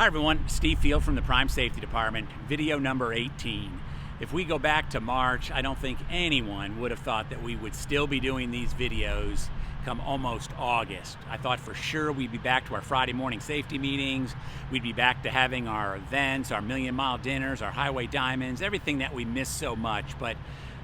Hi everyone, Steve Field from the Prime Safety Department, video number 18. If we go back to March, I don't think anyone would have thought that we would still be doing these videos come almost August. I thought for sure we'd be back to our Friday morning safety meetings, we'd be back to having our events, our million mile dinners, our highway diamonds, everything that we miss so much. But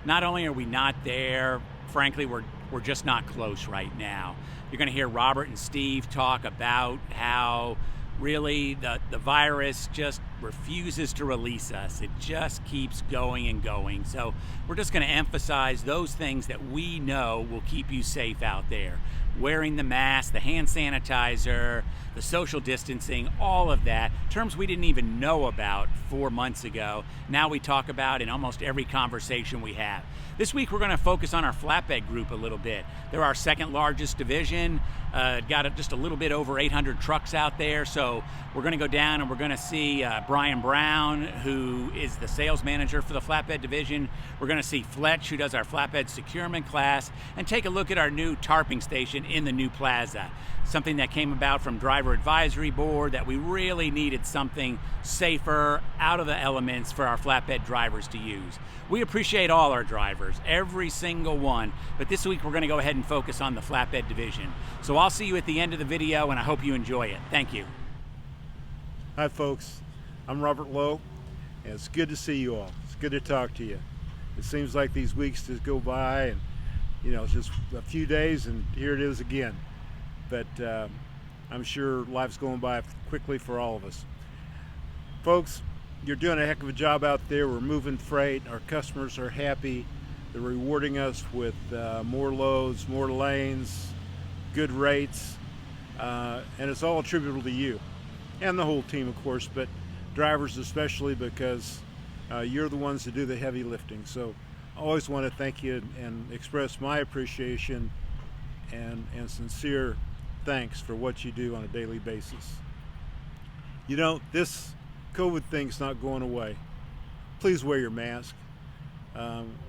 not only are we not there, frankly, we're just not close right now. You're going to hear Robert and Steve talk about how really the virus just refuses to release us. It just keeps going and going. So we're just going to emphasize those things that we know will keep you safe out there. Wearing the mask, the hand sanitizer, the social distancing, all of that, terms we didn't even know about 4 months ago. Now we talk about in almost every conversation we have. This week we're going to focus on our flatbed group a little bit. They're our second largest division, got just a little bit over 800 trucks out there. So we're going to go down and we're going to see Brian Brown, who is the sales manager for the Flatbed Division. We're going to see Fletch, who does our flatbed securement class, and take a look at our new tarping station in the new plaza. Something that came about from Driver Advisory Board, that we really needed something safer, out of the elements for our flatbed drivers to use. We appreciate all our drivers, every single one, but this week we're going to go ahead and focus on the Flatbed Division. So I'll see you at the end of the video, and I hope you enjoy it. Thank you. Hi folks, I'm Robert Lowe, and it's good to see you all. It's good to talk to you. It seems like these weeks just go by, and it's just a few days and here it is again. But I'm sure life's going by quickly for all of us. Folks, you're doing a heck of a job out there. We're moving freight. Our customers are happy. They're rewarding us with more loads, more lanes, good rates, and it's all attributable to you and the whole team, of course, but drivers especially, because you're the ones that do the heavy lifting. So I always want to thank you and express my appreciation and sincere thanks for what you do on a daily basis. This COVID thing's not going away. Please wear your mask.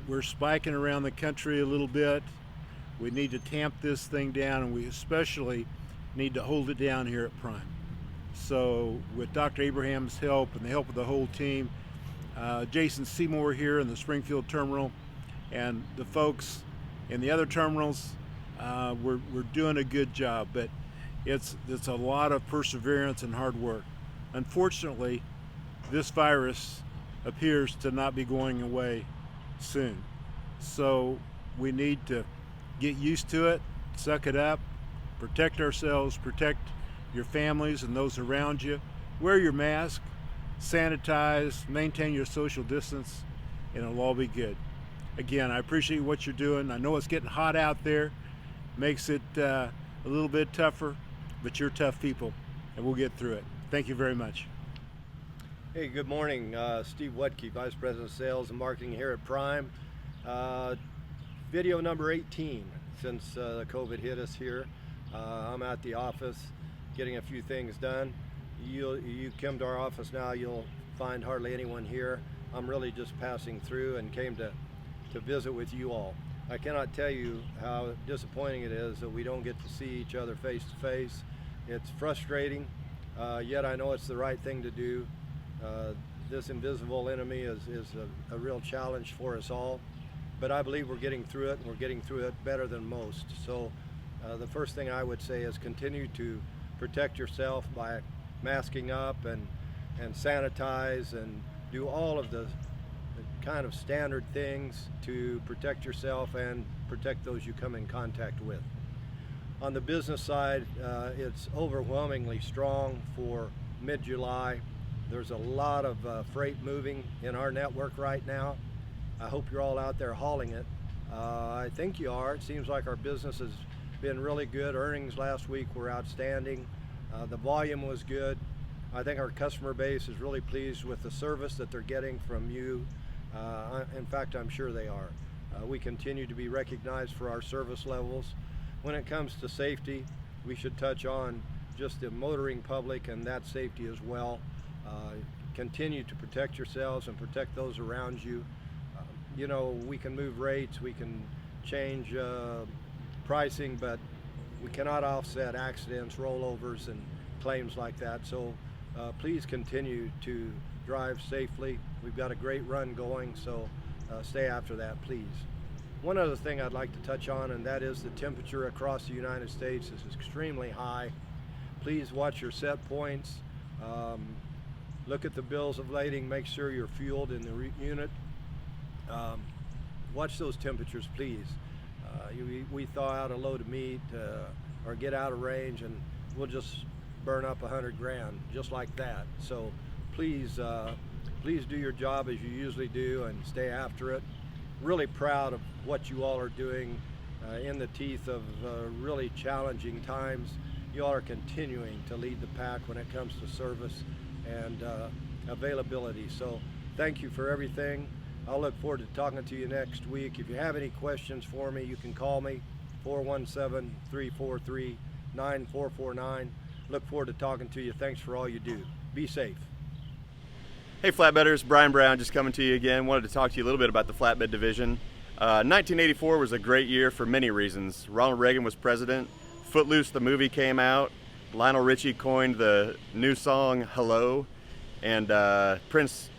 We're spiking around the country a little bit. We need to tamp this thing down, and we especially need to hold it down here at Prime. So with Dr. Abraham's help and the help of the whole team, Jason Seymour here in the Springfield terminal, and the folks in the other terminals, we're doing a good job, but it's a lot of perseverance and hard work. Unfortunately, this virus appears to not be going away soon. So we need to get used to it, suck it up, protect ourselves, protect your families and those around you. Wear your mask, sanitize, maintain your social distance, and it'll all be good. Again, I appreciate what you're doing. I know it's getting hot out there, makes it a little bit tougher, but you're tough people, and we'll get through it. Thank you very much. Hey, good morning. Steve Wutke, Vice President of Sales and Marketing here at Prime. Video number 18 since COVID hit us here. I'm at the office getting a few things done. You come to our office now, you'll find hardly anyone here. I'm really just passing through and came to visit with you all. I cannot tell you how disappointing it is that we don't get to see each other face to face. It's frustrating, yet I know it's the right thing to do. This invisible enemy is a real challenge for us all, but I believe we're getting through it, and we're getting through it better than most. So the first thing I would say is continue to protect yourself by masking up and sanitize and do all of the kind of standard things to protect yourself and protect those you come in contact with. On the business side, it's overwhelmingly strong for mid-July. There's a lot of freight moving in our network right now. I hope you're all out there hauling it. I think you are. It seems like our business has been really good. Earnings last week were outstanding. The volume was good. I think our customer base is really pleased with the service that they're getting from you. In fact, I'm sure they are. We continue to be recognized for our service levels. When it comes to safety, we should touch on just the motoring public and that safety as well. Continue to protect yourselves and protect those around you. We can move rates, we can change pricing, but we cannot offset accidents, rollovers, and claims like that. So please continue to drive safely. We've got a great run going, so stay after that, please. One other thing I'd like to touch on, and that is the temperature across the United States is extremely high. Please watch your set points. Look at the bills of lading, make sure you're fueled in the unit. Watch those temperatures, please. We thaw out a load of meat or get out of range and we'll just burn up 100 grand just like that. So please do your job as you usually do and stay after it. Really proud of what you all are doing in the teeth of really challenging times. You all are continuing to lead the pack when it comes to service and availability. So thank you for everything. I'll look forward to talking to you next week. If you have any questions for me, you can call me, 417-343-9449. Look forward to talking to you. Thanks for all you do. Be safe. Hey Flatbedders, Brian Brown just coming to you again. Wanted to talk to you a little bit about the Flatbed Division. 1984 was a great year for many reasons. Ronald Reagan was president, Footloose the movie came out, Lionel Richie coined the new song Hello, and Prince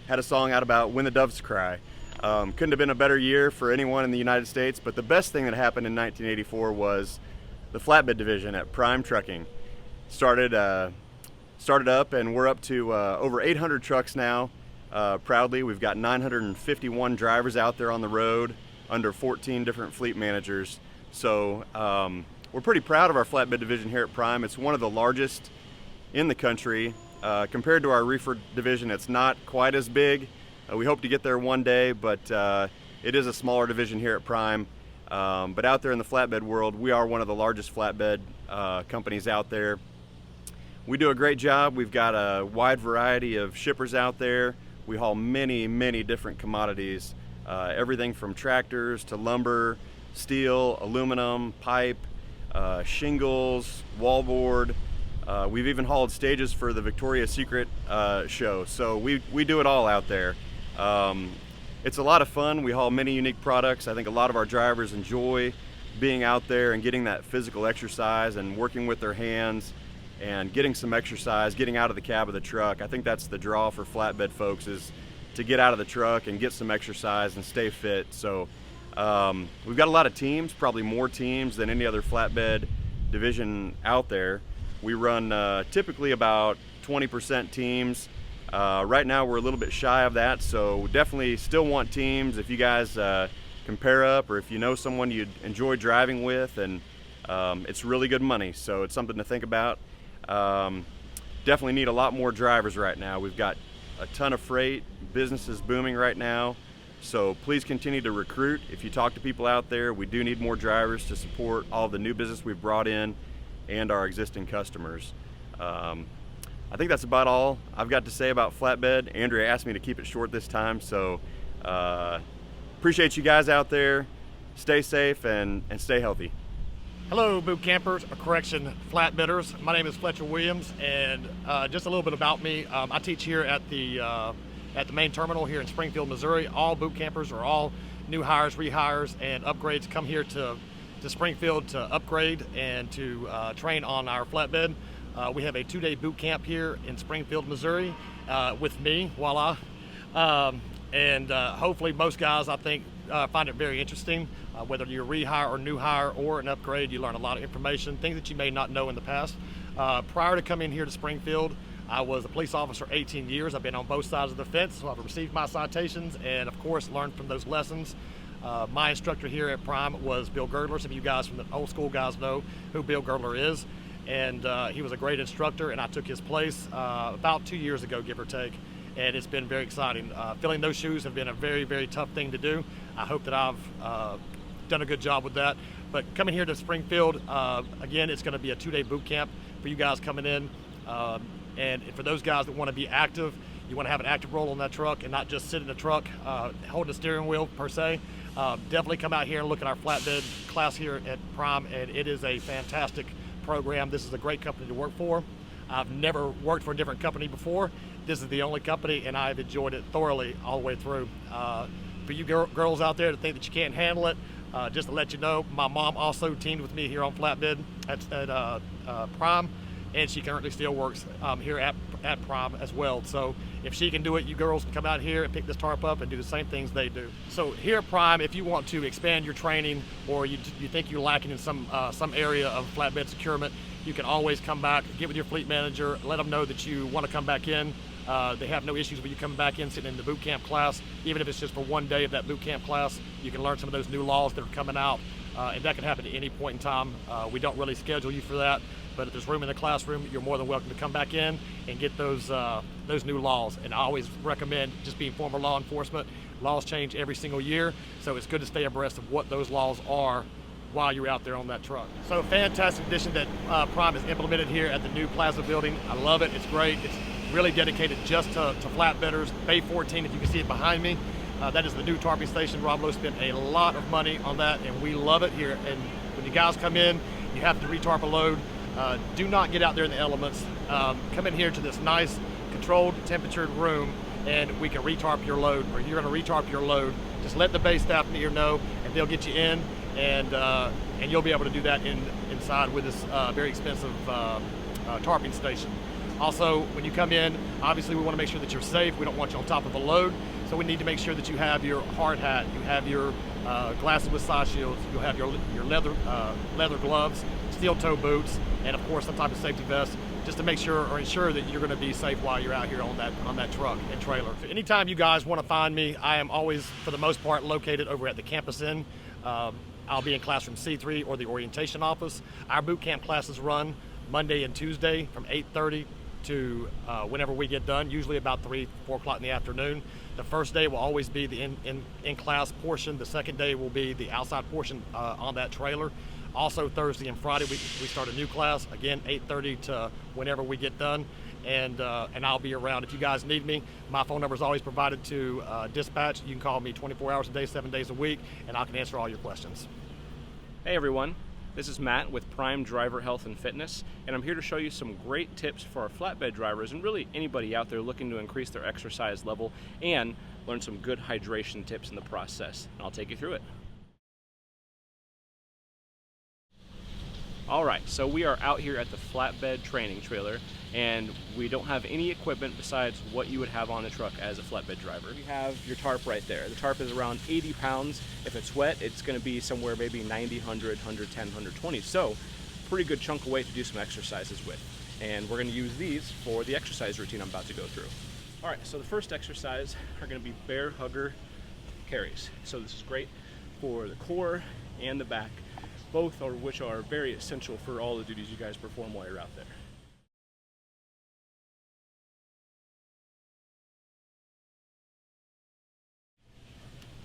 had a song out about When the Doves Cry. Couldn't have been a better year for anyone in the United States, but the best thing that happened in 1984 was the Flatbed Division at Prime Trucking. Started up, and we're up to over 800 trucks now. Proudly, we've got 951 drivers out there on the road under 14 different fleet managers. So we're pretty proud of our Flatbed Division here at Prime. It's one of the largest in the country. Compared to our reefer division, it's not quite as big. We hope to get there one day, but it is a smaller division here at Prime. But out there in the flatbed world, we are one of the largest flatbed companies out there. We do a great job. We've got a wide variety of shippers out there. We haul many, many different commodities, everything from tractors to lumber, steel, aluminum, pipe, shingles, wallboard. We've even hauled stages for the Victoria's Secret show. So we do it all out there. It's a lot of fun. We haul many unique products. I think a lot of our drivers enjoy being out there and getting that physical exercise and working with their hands and getting some exercise, getting out of the cab of the truck. I think that's the draw for flatbed folks, is to get out of the truck and get some exercise and stay fit. So we've got a lot of teams, probably more teams than any other flatbed division out there. We run typically about 20% teams. Right now we're a little bit shy of that, so definitely still want teams. If you guys can pair up, or if you know someone you'd enjoy driving with, and it's really good money, so it's something to think about. Definitely need a lot more drivers right now. We've got a ton of freight, business is booming right now, so please continue to recruit. If you talk to people out there, we do need more drivers to support all the new business we've brought in and our existing customers. I think that's about all I've got to say about flatbed. Andrea asked me to keep it short this time, so appreciate you guys out there. Stay safe and stay healthy. Hello, boot campers, or correction, flatbedders. My name is Fletcher Williams, and just a little bit about me. I teach here at the main terminal here in Springfield, Missouri. All boot campers, or all new hires, rehires, and upgrades come here to Springfield to upgrade and to train on our flatbed. We have a 2-day boot camp here in Springfield, Missouri, with me, voila. And hopefully most guys, I think, find it very interesting. Whether you're a rehire or new hire or an upgrade, you learn a lot of information, things that you may not know in the past. Prior to coming here to Springfield, I was a police officer 18 years. I've been on both sides of the fence, so I've received my citations and, of course, learned from those lessons. My instructor here at Prime was Bill Girdler. Some of you guys from the old school guys know who Bill Girdler is. And he was a great instructor, and I took his place about 2 years ago, give or take. And it's been very exciting. Filling those shoes have been a very, very tough thing to do. I hope that I've done a good job with that. But coming here to Springfield, again, it's going to be a 2-day boot camp for you guys coming in. And for those guys that want to be active, you want to have an active role on that truck and not just sit in the truck holding the steering wheel per se. Definitely come out here and look at our flatbed class here at Prime, and it is a fantastic program. This is a great company to work for. I've never worked for a different company before. This is the only company, and I've enjoyed it thoroughly all the way through. For you girls out there that think that you can't handle it, just to let you know, my mom also teamed with me here on flatbed at Prime, and she currently still works here at Prime as well. So if she can do it, you girls can come out here and pick this tarp up and do the same things they do. So here at Prime, if you want to expand your training, or you think you're lacking in some area of flatbed securement, you can always come back, get with your fleet manager, let them know that you want to come back in. They have no issues with you coming back in, sitting in the boot camp class. Even if it's just for one day of that boot camp class, you can learn some of those new laws that are coming out, and that can happen at any point in time. We don't really schedule you for that, but if there's room in the classroom, you're more than welcome to come back in and get those new laws. And I always recommend, just being former law enforcement, laws change every single year, so it's good to stay abreast of what those laws are while you're out there on that truck. So fantastic addition that Prime has implemented here at the new Plaza building. I love it, it's great. It's really dedicated just to flatbedders. Bay 14, if you can see it behind me, that is the new tarping station. Rob Lowe spent a lot of money on that, and we love it here. And when you guys come in, you have to retarp a load. Do not get out there in the elements. Come in here to this nice controlled temperatured room, and we can retarp your load, or you're going to retarp your load. Just let the base staff know, and they'll get you in, and you'll be able to do that inside with this very expensive tarping station. Also, when you come in, obviously we want to make sure that you're safe. We don't want you on top of a load, so we need to make sure that you have your hard hat, you have your glasses with side shields, you'll have your leather gloves, steel toe boots, and of course some type of safety vest, just to make sure or ensure that you're going to be safe while you're out here on that truck and trailer. So anytime you guys want to find me, I am always, for the most part, located over at the campus inn. I'll be in classroom C3 or the orientation office. Our boot camp classes run Monday and Tuesday from 8:30 to whenever we get done, usually about 3, 4 o'clock in the afternoon. The first day will always be the in-class portion. The second day will be the outside portion on that trailer. Also Thursday and Friday we start a new class, again 8:30 to whenever we get done, and I'll be around. If you guys need me, my phone number is always provided to dispatch. You can call me 24 hours a day, 7 days a week, and I can answer all your questions. Hey everyone, this is Matt with Prime Driver Health and Fitness, and I'm here to show you some great tips for our flatbed drivers and really anybody out there looking to increase their exercise level and learn some good hydration tips in the process. And I'll take you through it. Alright, so we are out here at the flatbed training trailer, and we don't have any equipment besides what you would have on the truck as a flatbed driver. You have your tarp right there. The tarp is around 80 pounds. If it's wet, it's going to be somewhere maybe 90, 100, 110, 120. So, pretty good chunk of weight to do some exercises with. And we're going to use these for the exercise routine I'm about to go through. Alright, so the first exercise are going to be bear hugger carries. So this is great for the core and the back, both of which are very essential for all the duties you guys perform while you're out there.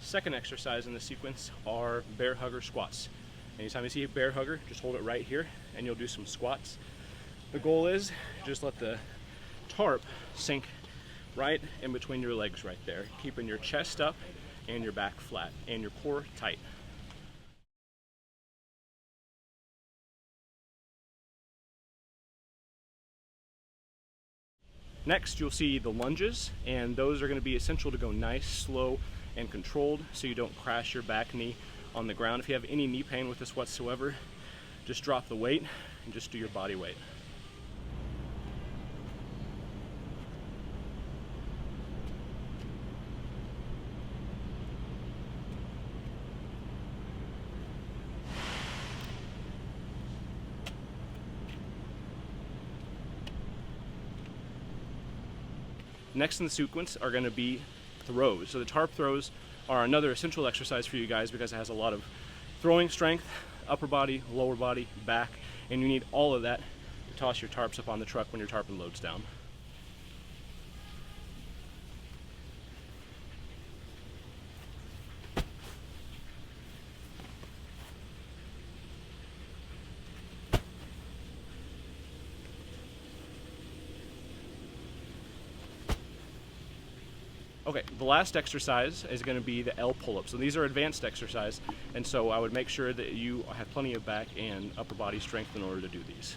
Second exercise in the sequence are bear hugger squats. Anytime you see a bear hugger, just hold it right here and you'll do some squats. The goal is just let the tarp sink right in between your legs right there, keeping your chest up and your back flat and your core tight. Next, you'll see the lunges, and those are going to be essential to go nice, slow, and controlled so you don't crash your back knee on the ground. If you have any knee pain with this whatsoever, just drop the weight and just do your body weight. Next in the sequence are going to be throws. So the tarp throws are another essential exercise for you guys because it has a lot of throwing strength, upper body, lower body, back, and you need all of that to toss your tarps up on the truck when your tarping loads down. Okay, the last exercise is going to be the L pull-ups. So these are advanced exercise, and so I would make sure that you have plenty of back and upper body strength in order to do these.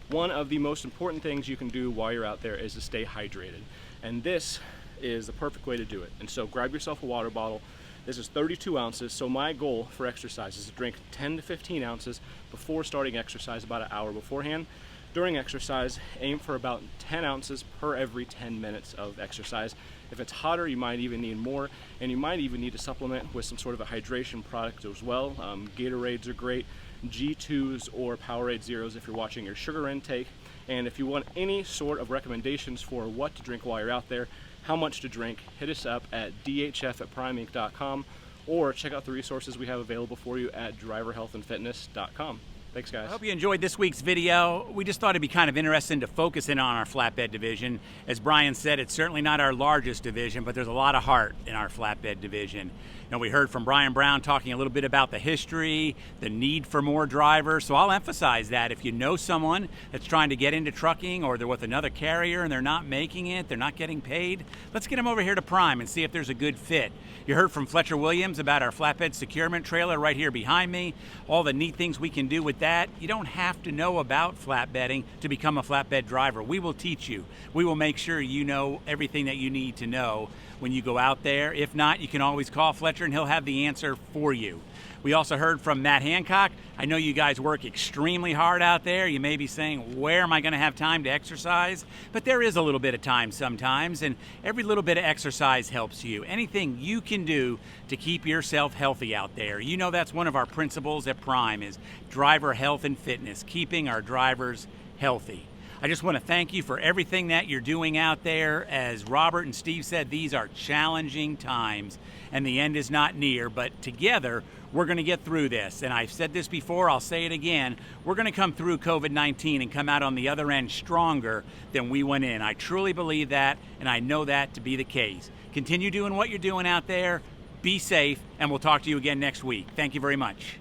One of the most important things you can do while you're out there is to stay hydrated. And this is the perfect way to do it. And so grab yourself a water bottle. This is 32 ounces, so my goal for exercise is to drink 10 to 15 ounces before starting exercise, about an hour beforehand. During exercise, aim for about 10 ounces per every 10 minutes of exercise. If it's hotter, you might even need more, and you might even need to supplement with some sort of a hydration product as well. Gatorades are great, G2s or Powerade Zeros if you're watching your sugar intake. And if you want any sort of recommendations for what to drink while you're out there, how much to drink, hit us up at dhf@primeinc.com or check out the resources we have available for you at driverhealthandfitness.com. Thanks, guys. I hope you enjoyed this week's video. We just thought it'd be kind of interesting to focus in on our flatbed division. As Brian said, it's certainly not our largest division, but there's a lot of heart in our flatbed division. You know, we heard from Brian Brown talking a little bit about the history, the need for more drivers. So I'll emphasize that if you know someone that's trying to get into trucking, or they're with another carrier and they're not making it, they're not getting paid, let's get them over here to Prime and see if there's a good fit. You heard from Fletcher Williams about our flatbed securement trailer right here behind me, all the neat things we can do with that. You don't have to know about flatbedding to become a flatbed driver. We will teach you. We will make sure you know everything that you need to know when you go out there. If not, you can always call Fletcher and he'll have the answer for you. We also heard from Matt Hancock. I know you guys work extremely hard out there. You may be saying, where am I going to have time to exercise? But there is a little bit of time sometimes, and every little bit of exercise helps you. Anything you can do to keep yourself healthy out there. You know that's one of our principles at Prime is driver health and fitness, keeping our drivers healthy. I just want to thank you for everything that you're doing out there. As Robert and Steve said, these are challenging times and the end is not near, but together we're going to get through this. And I've said this before, I'll say it again. We're going to come through COVID-19 and come out on the other end stronger than we went in. I truly believe that, and I know that to be the case. Continue doing what you're doing out there. Be safe, and we'll talk to you again next week. Thank you very much.